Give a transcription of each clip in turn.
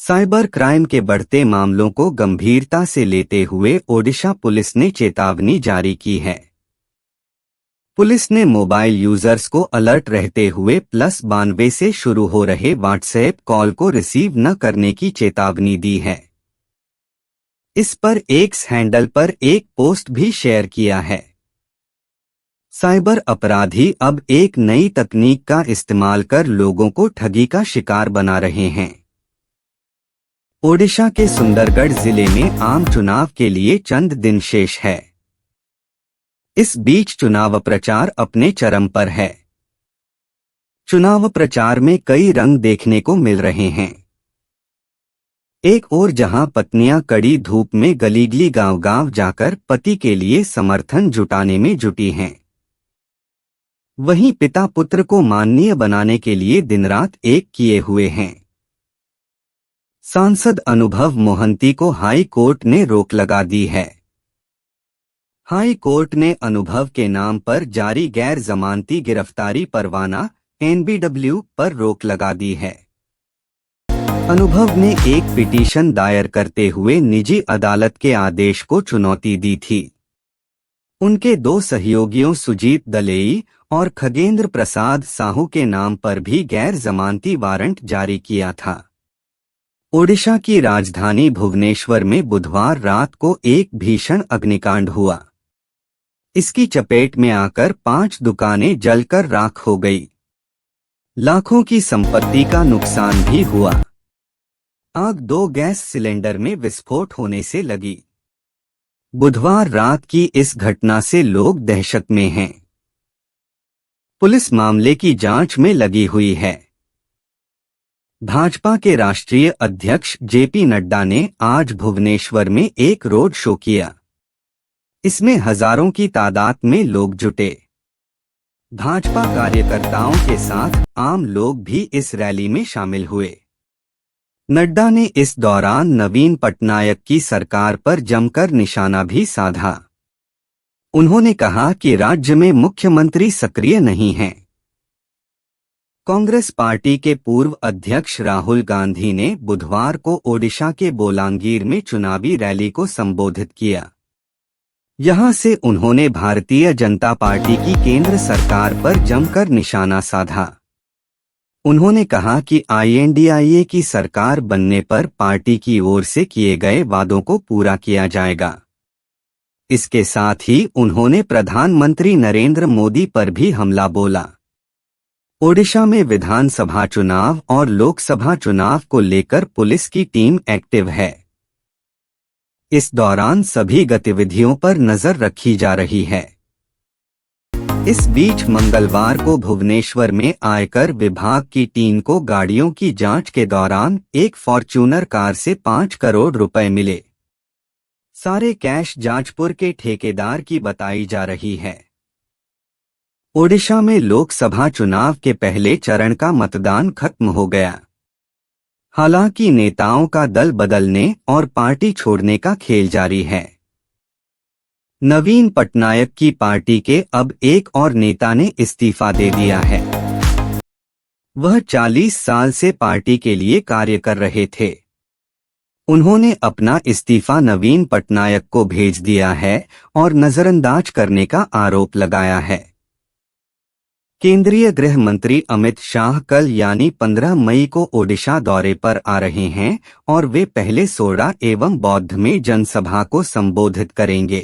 Cyber crime के बढ़ते मामलों को गंभीरता से लेते हुए ओडिशा पुलिस ने चेतावनी जारी की है। पुलिस ने मोबाइल यूजर्स को अलर्ट रहते हुए +92 से शुरू हो रहे व्हाट्सएप कॉल को रिसीव न करने की चेतावनी दी है। इस पर एक्स हैंडल पर एक पोस्ट भी शेयर किया है। साइबर अपराधी अब एक नई तकनीक का इस्तेमाल कर लोगों को ठगी का शिकार बना रहे हैं। ओडिशा के सुंदरगढ़ जिले में आम चुनाव के लिए चंद दिन शेष है। इस बीच चुनाव प्रचार अपने चरम पर है। चुनाव प्रचार में कई रंग देखने को मिल रहे हैं। एक ओर जहां पत्नियां कड़ी धूप में गली गांव-गांव जाकर पति के लिए समर्थन जुटाने में जुटी हैं, वहीं पिता पुत्र को माननीय बनाने के लिए दिन रात एक किए हुए हैं। सांसद अनुभव मोहंती को हाई कोर्ट ने रोक लगा दी है। हाई कोर्ट ने अनुभव के नाम पर जारी गैर जमानती गिरफ्तारी परवाना (NBW) पर रोक लगा दी है। अनुभव ने एक पिटीशन दायर करते हुए निजी अदालत के आदेश को चुनौती दी थी। उनके दो सहयोगियों सुजीत दलेई और खगेंद्र प्रसाद साहू के नाम पर भी गैर जमानती वारंट जारी किया था। ओडिशा की राजधानी भुवनेश्वर में बुधवार रात को एक भीषण अग्निकांड हुआ। इसकी चपेट में आकर 5 दुकानें जलकर राख हो गई। लाखों की संपत्ति का नुकसान भी हुआ। आग 2 गैस सिलेंडर में विस्फोट होने से लगी। बुधवार रात की इस घटना से लोग दहशत में हैं। पुलिस मामले की जांच में लगी हुई है। भाजपा के राष्ट्रीय अध्यक्ष जेपी नड्डा ने आज भुवनेश्वर में एक रोड शो किया। इसमें हजारों की तादाद में लोग जुटे। भाजपा कार्यकर्ताओं के साथ आम लोग भी इस रैली में शामिल हुए। नड्डा ने इस दौरान नवीन पटनायक की सरकार पर जमकर निशाना भी साधा। उन्होंने कहा कि राज्य में मुख्यमंत्री सक्रिय नहीं हैं। कांग्रेस पार्टी के पूर्व अध्यक्ष राहुल गांधी ने बुधवार को ओडिशा के बोलांगीर में चुनावी रैली को संबोधित किया। यहां से उन्होंने भारतीय जनता पार्टी की केंद्र सरकार पर जमकर निशाना साधा। उन्होंने कहा कि INDIA की सरकार बनने पर पार्टी की ओर से किए गए वादों को पूरा किया जाएगा। इसके साथ ही उन्होंने प्रधानमंत्री नरेंद्र मोदी पर भी हमला बोला। ओडिशा में विधानसभा चुनाव और लोकसभा चुनाव को लेकर पुलिस की टीम एक्टिव है। इस दौरान सभी गतिविधियों पर नजर रखी जा रही है। इस बीच मंगलवार को भुवनेश्वर में आयकर विभाग की टीम को गाड़ियों की जांच के दौरान एक फॉर्च्यूनर कार से 5 करोड़ रुपए मिले। सारे कैश जाजपुर के ठेकेदार की बताई जा रही है। ओडिशा में लोकसभा चुनाव के पहले चरण का मतदान खत्म हो गया। हालांकि नेताओं का दल बदलने और पार्टी छोड़ने का खेल जारी है। नवीन पटनायक की पार्टी के अब एक और नेता ने इस्तीफा दे दिया है। वह 40 साल से पार्टी के लिए कार्य कर रहे थे। उन्होंने अपना इस्तीफा नवीन पटनायक को भेज दिया है और नजरअंदाज करने का आरोप लगाया है। केंद्रीय गृह मंत्री अमित शाह कल यानी 15 मई को ओडिशा दौरे पर आ रहे हैं और वे पहले सोडा एवं बौद्ध में जनसभा को संबोधित करेंगे।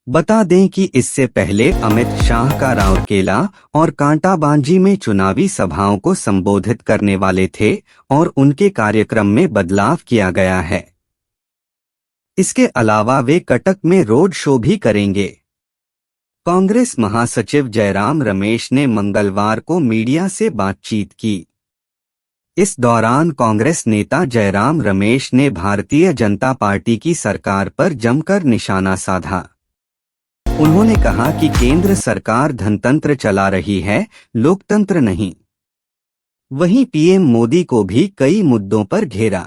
बता दें कि इससे पहले अमित शाह का राउरकेला और कांटाबांजी में चुनावी सभाओं को संबोधित करने वाले थे और उनके कार्यक्रम में बदलाव किया गया है। इसके अलावा वे कटक में रोड शो भी करेंगे। कांग्रेस महासचिव जयराम रमेश ने मंगलवार को मीडिया से बातचीत की। इस दौरान कांग्रेस नेता जयराम रमेश ने भारतीय जनता पार्टी की सरकार पर जमकर निशाना साधा। उन्होंने कहा कि केंद्र सरकार धनतंत्र चला रही है, लोकतंत्र नहीं। वहीं पीएम मोदी को भी कई मुद्दों पर घेरा।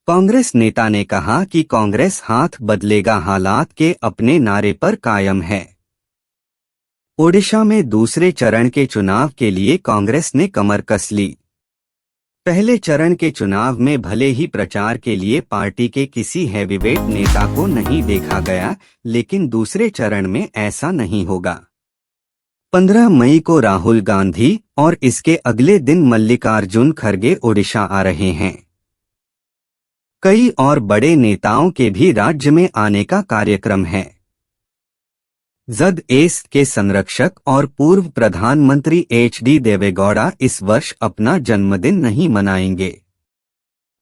कांग्रेस नेता ने कहा कि कांग्रेस हाथ बदलेगा हालात के अपने नारे पर कायम है। ओडिशा में दूसरे चरण के चुनाव के लिए कांग्रेस ने कमर कस ली। पहले चरण के चुनाव में भले ही प्रचार के लिए पार्टी के किसी हैवीवेट नेता को नहीं देखा गया, लेकिन दूसरे चरण में ऐसा नहीं होगा। 15 मई को राहुल गांधी और इसके अगले दिन मल्लिकार्जुन खड़गे ओडिशा आ रहे हैं। कई और बड़े नेताओं के भी राज्य में आने का कार्यक्रम है। जेडीएस के संरक्षक और पूर्व प्रधानमंत्री एचडी देवेगौड़ा इस वर्ष अपना जन्मदिन नहीं मनाएंगे।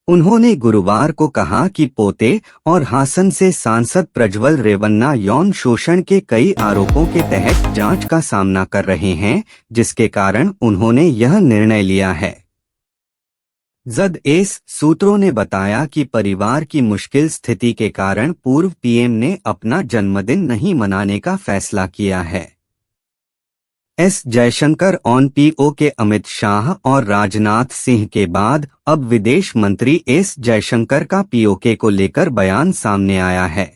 उन्होंने गुरुवार को कहा कि पोते और हासन से सांसद प्रज्वल रेवन्ना यौन शोषण के कई आरोपों के तहत जांच का सामना कर रहे हैं, जिसके कारण उन्होंने यह निर्णय लिया है। जेडीएस सूत्रों ने बताया कि परिवार की मुश्किल स्थिति के कारण पूर्व पीएम ने अपना जन्मदिन नहीं मनाने का फैसला किया है। एस जयशंकर ऑन पीओ के अमित शाह और राजनाथ सिंह के बाद अब विदेश मंत्री एस जयशंकर का पीओके को लेकर बयान सामने आया है।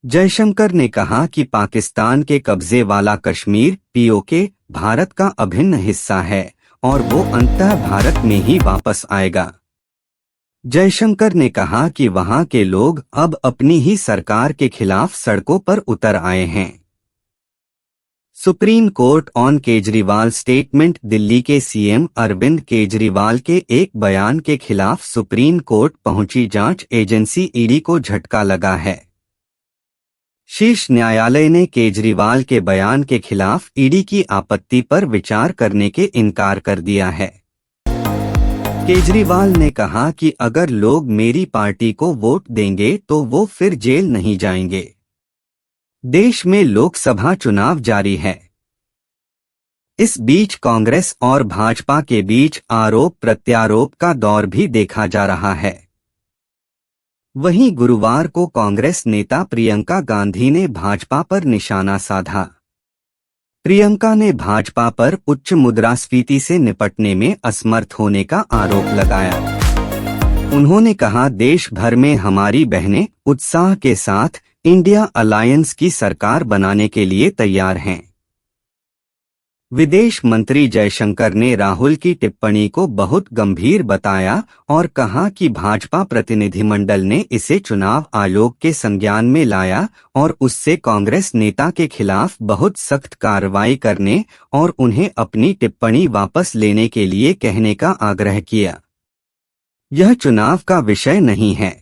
जयशंकर ने कहा कि पाकिस्तान के कब्जे वाला कश्मीर पीओके भारत का अभिन्न हिस्सा है और वो अंततः भारत में ही वापस आएगा। जयशंकर ने कहा कि वहां के लोग अब अपनी ही सरकार के खिलाफ सड़कों पर उतर आए हैं। Supreme court on Kejriwal statement. Delhi के सीएम अरविंद केजरीवाल के एक बयान के खिलाफ सुप्रीम कोर्ट पहुंची जांच एजेंसी ईडी को झटका लगा है। शीर्ष न्यायालय ने केजरीवाल के बयान के खिलाफ ईडी की आपत्ति पर विचार करने के इनकार कर दिया है। केजरीवाल ने कहा कि अगर लोग मेरी पार्टी को वोट देंगे तो वो फिर जेल नहीं जाएंगे। देश में लोकसभा चुनाव जारी है। इस बीच कांग्रेस और भाजपा के बीच आरोप प्रत्यारोप का दौर भी देखा जा रहा है। वहीं गुरुवार को कांग्रेस नेता प्रियंका गांधी ने भाजपा पर निशाना साधा। प्रियंका ने भाजपा पर उच्च मुद्रास्फीति से निपटने में असमर्थ होने का आरोप लगाया। उन्होंने कहा, देश भर में हमारी बहनें उत्साह के साथ इंडिया अलायंस की सरकार बनाने के लिए तैयार हैं। विदेश मंत्री जयशंकर ने राहुल की टिप्पणी को बहुत गंभीर बताया और कहा कि भाजपा प्रतिनिधिमंडल ने इसे चुनाव आयोग के संज्ञान में लाया और उससे कांग्रेस नेता के खिलाफ बहुत सख्त कार्रवाई करने और उन्हें अपनी टिप्पणी वापस लेने के लिए कहने का आग्रह किया। यह चुनाव का विषय नहीं है,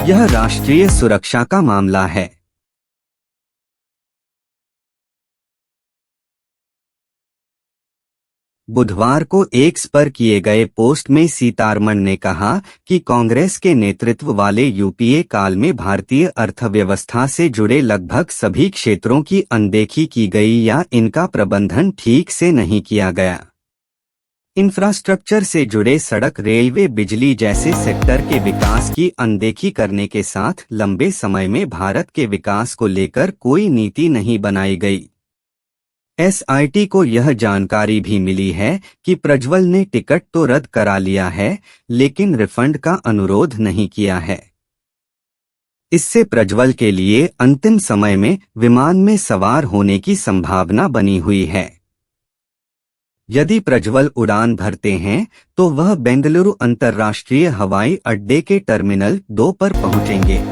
यह राष्ट्रीय सुरक्षा का मामला है। बुधवार को एक्स पर किए गए पोस्ट में सीतारमण ने कहा कि कांग्रेस के नेतृत्व वाले यूपीए काल में भारतीय अर्थव्यवस्था से जुड़े लगभग सभी क्षेत्रों की अनदेखी की गई या इनका प्रबंधन ठीक से नहीं किया गया। इंफ्रास्ट्रक्चर से जुड़े सड़क, रेलवे, बिजली जैसे सेक्टर के विकास की अनदेखी करने के साथ लंबे समय में भारत के विकास को लेकर कोई नीति नहीं बनाई गई। एसआईटी को यह जानकारी भी मिली है कि प्रज्वल ने टिकट तो रद्द करा लिया है, लेकिन रिफंड का अनुरोध नहीं किया है। इससे प्रज्वल के लिए अंतिम समय में विमान में सवार होने की संभावना बनी हुई है। यदि प्रज्वल उड़ान भरते हैं तो वह बेंगलुरु अंतर्राष्ट्रीय हवाई अड्डे के टर्मिनल 2 पर पहुंचेंगे।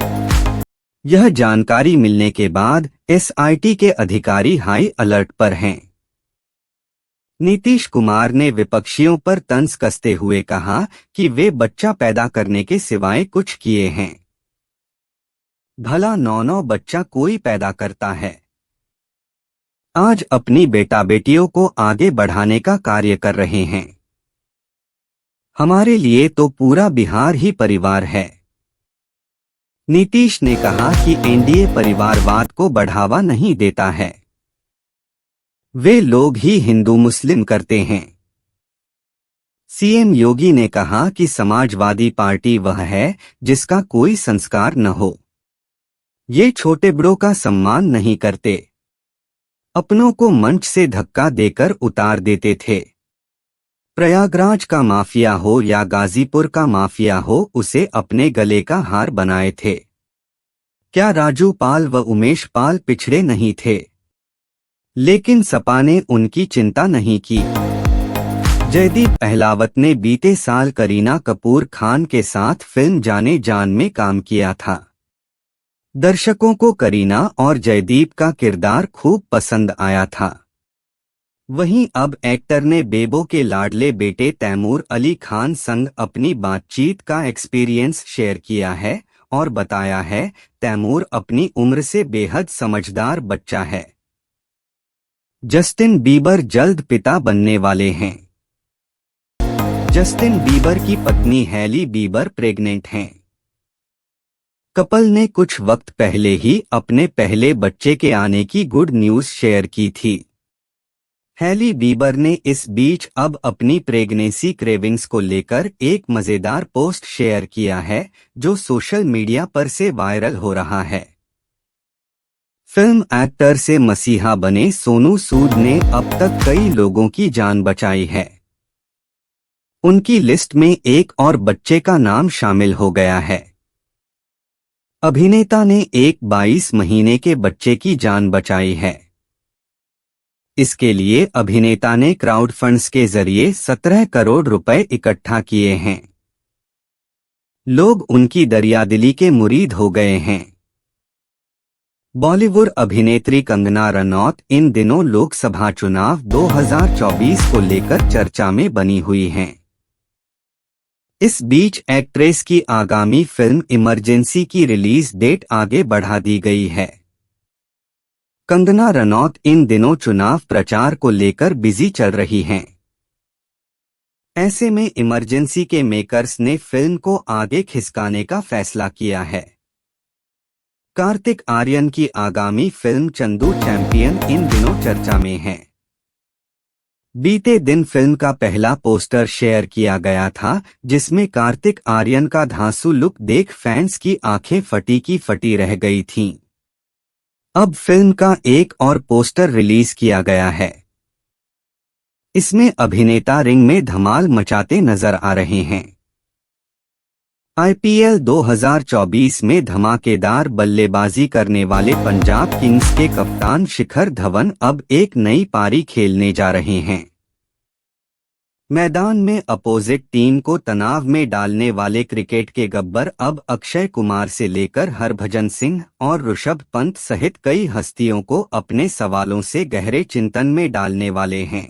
यह जानकारी मिलने के बाद एसआईटी के अधिकारी हाई अलर्ट पर हैं। नीतीश कुमार ने विपक्षियों पर तंज कसते हुए कहा कि वे बच्चा पैदा करने के सिवाय कुछ किए हैं। भला 9 बच्चा कोई पैदा करता है। आज अपनी बेटा बेटियों को आगे बढ़ाने का कार्य कर रहे हैं। हमारे लिए तो पूरा बिहार ही परिवार है। नीतीश ने कहा कि एनडीए परिवारवाद को बढ़ावा नहीं देता है। वे लोग ही हिंदू मुस्लिम करते हैं। सीएम योगी ने कहा कि समाजवादी पार्टी वह है जिसका कोई संस्कार न हो। ये छोटे बड़ों का सम्मान नहीं करते, अपनों को मंच से धक्का देकर उतार देते थे। प्रयागराज का माफिया हो या गाजीपुर का माफिया हो, उसे अपने गले का हार बनाए थे। क्या राजू पाल व उमेश पाल पिछड़े नहीं थे? लेकिन सपा ने उनकी चिंता नहीं की। जयदीप अहलावत ने बीते साल करीना कपूर खान के साथ फिल्म जाने जान में काम किया था। दर्शकों को करीना और जयदीप का किरदार खूब पसंद आया था। वहीं अब एक्टर ने बेबो के लाडले बेटे तैमूर अली खान संग अपनी बातचीत का एक्सपीरियंस शेयर किया है और बताया है, तैमूर अपनी उम्र से बेहद समझदार बच्चा है। जस्टिन बीबर जल्द पिता बनने वाले हैं। जस्टिन बीबर की पत्नी हैली बीबर प्रेग्नेंट हैं। कपल ने कुछ वक्त पहले ही अपने पहले बच्चे के आने की गुड न्यूज शेयर की थी। हैली बीबर ने इस बीच अब अपनी प्रेगनेंसी क्रेविंग्स को लेकर एक मजेदार पोस्ट शेयर किया है, जो सोशल मीडिया पर से वायरल हो रहा है। फिल्म एक्टर से मसीहा बने सोनू सूद ने अब तक कई लोगों की जान बचाई है। उनकी लिस्ट में एक और बच्चे का नाम शामिल हो गया है। अभिनेता ने एक 22 महीने के बच्चे की जान बचाई है। इसके लिए अभिनेता ने क्राउड फंड्स के जरिए 17 करोड़ रुपए इकट्ठा किए हैं। लोग उनकी दरियादिली के मुरीद हो गए हैं। बॉलीवुड अभिनेत्री कंगना रनौत इन दिनों लोकसभा चुनाव 2024 को लेकर चर्चा में बनी हुई हैं। इस बीच एक्ट्रेस की आगामी फिल्म इमरजेंसी की रिलीज डेट आगे बढ़ा दी गई है। कंगना रनौत इन दिनों चुनाव प्रचार को लेकर बिजी चल रही हैं। ऐसे में इमरजेंसी के मेकर्स ने फिल्म को आगे खिसकाने का फैसला किया है। कार्तिक आर्यन की आगामी फिल्म चंदू चैंपियन इन दिनों चर्चा में है। बीते दिन फिल्म का पहला पोस्टर शेयर किया गया था, जिसमें कार्तिक आर्यन का धांसू लुक देख फैंस की आंखें फटी की फटी रह गई थीं। अब फिल्म का एक और पोस्टर रिलीज किया गया है। इसमें अभिनेता रिंग में धमाल मचाते नजर आ रहे हैं। आईपीएल 2024 में धमाकेदार बल्लेबाजी करने वाले पंजाब किंग्स के कप्तान शिखर धवन अब एक नई पारी खेलने जा रहे हैं। मैदान में अपोजिट टीम को तनाव में डालने वाले क्रिकेट के गब्बर अब अक्षय कुमार से लेकर हरभजन सिंह और ऋषभ पंत सहित कई हस्तियों को अपने सवालों से गहरे चिंतन में डालने वाले हैं।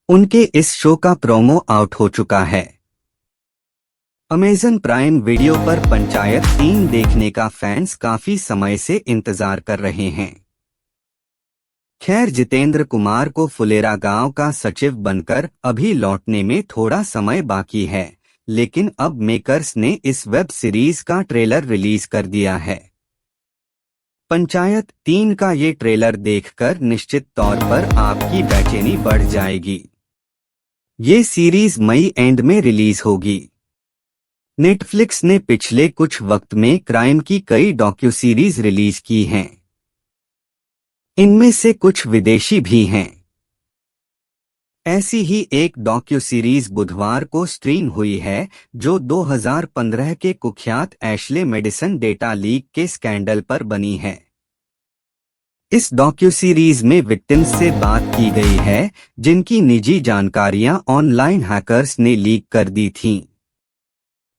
उनके इस शो का प्रोमो आउट हो चुका है। अमेज़न प्राइम वीडियो पर पंचायत 3 देखने का फैंस काफी समय से इंतजार कर रहे हैं। खैर, जितेंद्र कुमार को फुलेरा गांव का सचिव बनकर अभी लौटने में थोड़ा समय बाकी है, लेकिन अब मेकर्स ने इस वेब सीरीज का ट्रेलर रिलीज कर दिया है। पंचायत 3 का ये ट्रेलर देखकर निश्चित तौर पर आपकी बेचैनी बढ़ जाएगी। ये सीरीज मई एंड में रिलीज होगी। नेटफ्लिक्स ने पिछले कुछ वक्त में क्राइम की कई डॉक्यू सीरीज रिलीज की हैं। इनमें से कुछ विदेशी भी हैं। ऐसी ही एक डॉक्यू सीरीज बुधवार को स्ट्रीम हुई है, जो 2015 के कुख्यात एशले मेडिसन डेटा लीक के स्कैंडल पर बनी है। इस डॉक्यू सीरीज में विक्टिम्स से बात की गई है, जिनकी निजी जानकारियां ऑनलाइन हैकर्स ने लीक कर दी थीं।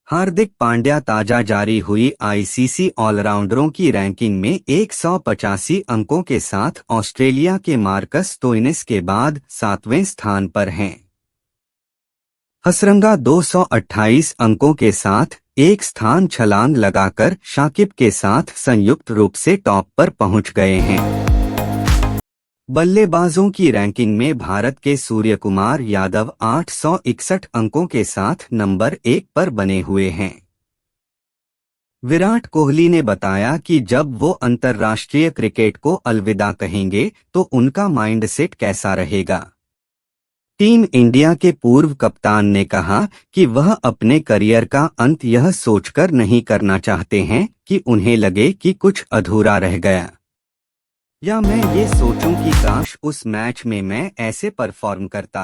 हार्दिक पांड्या ताजा जारी हुई आईसीसी ऑलराउंडरों की रैंकिंग में 185 अंकों के साथ ऑस्ट्रेलिया के मार्कस स्टोइनिस के बाद 7वें स्थान पर हैं। हसरंगा 228 अंकों के साथ एक स्थान छलांग लगाकर शाकिब के साथ संयुक्त रूप से टॉप पर पहुंच गए हैं। बल्लेबाजों की रैंकिंग में भारत के सूर्यकुमार यादव 861 अंकों के साथ नंबर 1 पर बने हुए हैं। विराट कोहली ने बताया कि जब वो अंतर्राष्ट्रीय क्रिकेट को अलविदा कहेंगे तो उनका माइंडसेट कैसा रहेगा। टीम इंडिया के पूर्व कप्तान ने कहा कि वह अपने करियर का अंत यह सोचकर नहीं करना चाहते हैं कि उन्हें लगे कि कुछ अधूरा रह गया, या मैं ये सोचूं कि काश उस मैच में मैं ऐसे परफॉर्म करता।